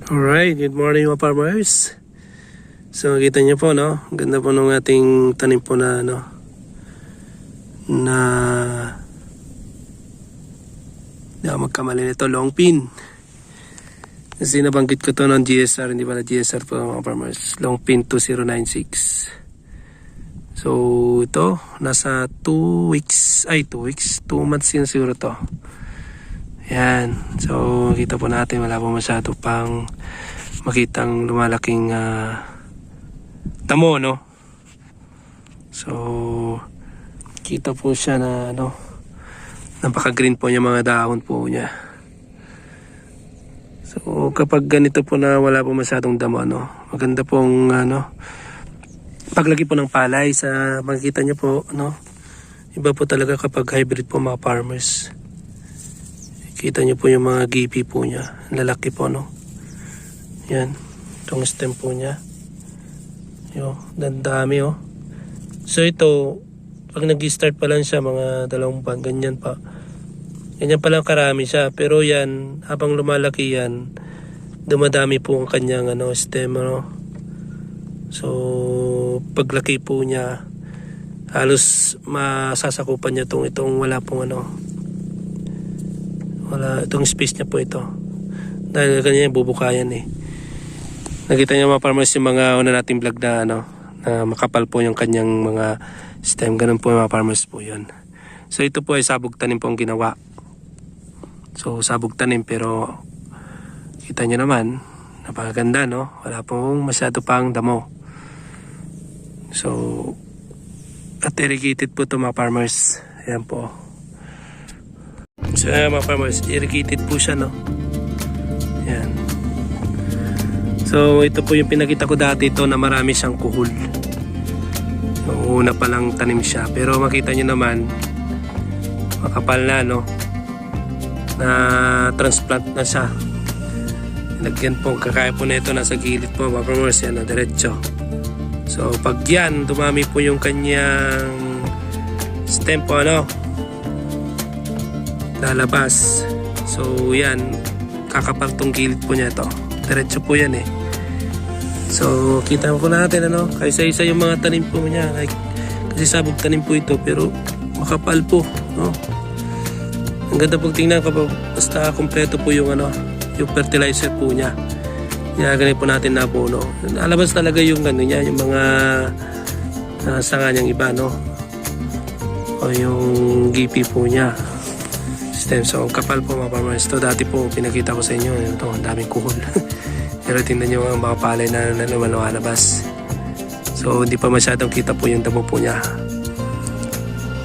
Alright, good morning mga farmers. So kita niyo po, no, ganda po ng ating tanim po na magkamali nito, long pin. Kasi nabanggit ko to ng GSR, hindi pala GSR po mga farmers, long pin 2096. So ito nasa 2 months yun siguro to. Yan, so kita po natin wala po masyado pang makitang lumalaking damo, no. So kita po siya na napaka green po niya, mga dahon po niya. So kapag ganito po na wala po masyadong damo, maganda pong paglagi po ng palay. Sa makikita niyo po, iba po talaga kapag hybrid po mga farmers. Kita niyo po yung mga gipi po niya. Lalaki po, Yan. Itong stem po niya. Dami, So ito, pag nag-start pa lang siya, mga 2 buwan, ganyan pa. Ganyan pa lang karami siya. Pero yan, habang lumalaki yan, dumadami po ang kanyang stem, So, paglaki po niya, halos masasakupan niya itong wala pong itong space niya po ito, dahil ganyan bubukayan nakita niyo mga farmers yung mga una nating vlog na na makapal po yung kanyang mga stem, ganun po mga farmers po yun. So ito po ay sabog tanim po ang ginawa. So sabog tanim, pero kita niyo naman napakaganda, wala pong masyado pang damo. So at irrigated po ito mga farmers. Ayan po. So mga farmers, irrigated po siya, Yan. So ito po yung pinakita ko dati, ito na marami siyang kuhol. So, una pa lang tanim siya, pero makita nyo naman makapal na, na transplant na siya. Lagyan po, kakaya po na ito, nasa gilid po mga farmers, yan, diretso. So pag yan, dumami po yung kanyang stem po, lalabas. So yan, kakapal tong gilid po niya ito. Diretso po yan So kita po natin kaysa-isa yung mga tanim po niya. Kasi sabog tanim po ito, pero makapal po, Ang ganda pong tingnan kapag basta kompleto po yung yung fertilizer po niya. Ginaganin po natin na puno. Nalabas talaga yung niya, yung mga sanga niyang iba, o yung gipi po niya. So ang kapal po mga farmers. Ito dati po pinakita ko sa inyo, ito ang daming kuhol. Pero tingnan nyo ang mga palay na lumalabas. So hindi pa masyadong kita po yung damo po niya.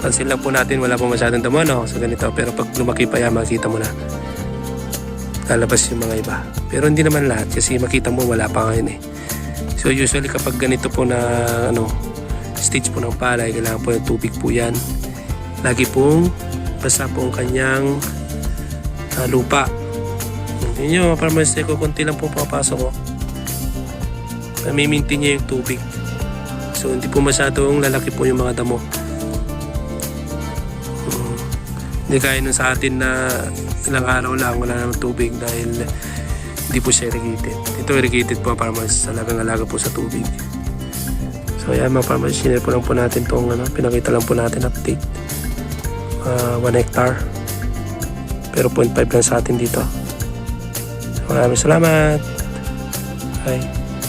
Pansin lang po natin, wala po masyadong damo, so ganito. Pero pag lumaki pa yan, makita mo na lalabas yung mga iba. Pero hindi naman lahat, kasi makita mo wala pa ngayon So usually kapag ganito po na stage po ng palay, kailangan po ng tubig po yan. Lagi pong basta po ang kanyang lupa. Hindi nyo, farmers, kunti lang po papasok Mamiminti niya yung tubig. So hindi po masyadong lalaki po yung mga damo. Hindi kaya nun sa atin na ilang araw lang wala namang tubig dahil hindi po siya irrigated. Ito irrigated po farmers, talagang alaga po sa tubig. So yan mga farmers, sinare po lang po natin itong pinakita lang po natin update. 1 hectare, pero 0.5 lang sa atin dito. So, maraming salamat. Bye.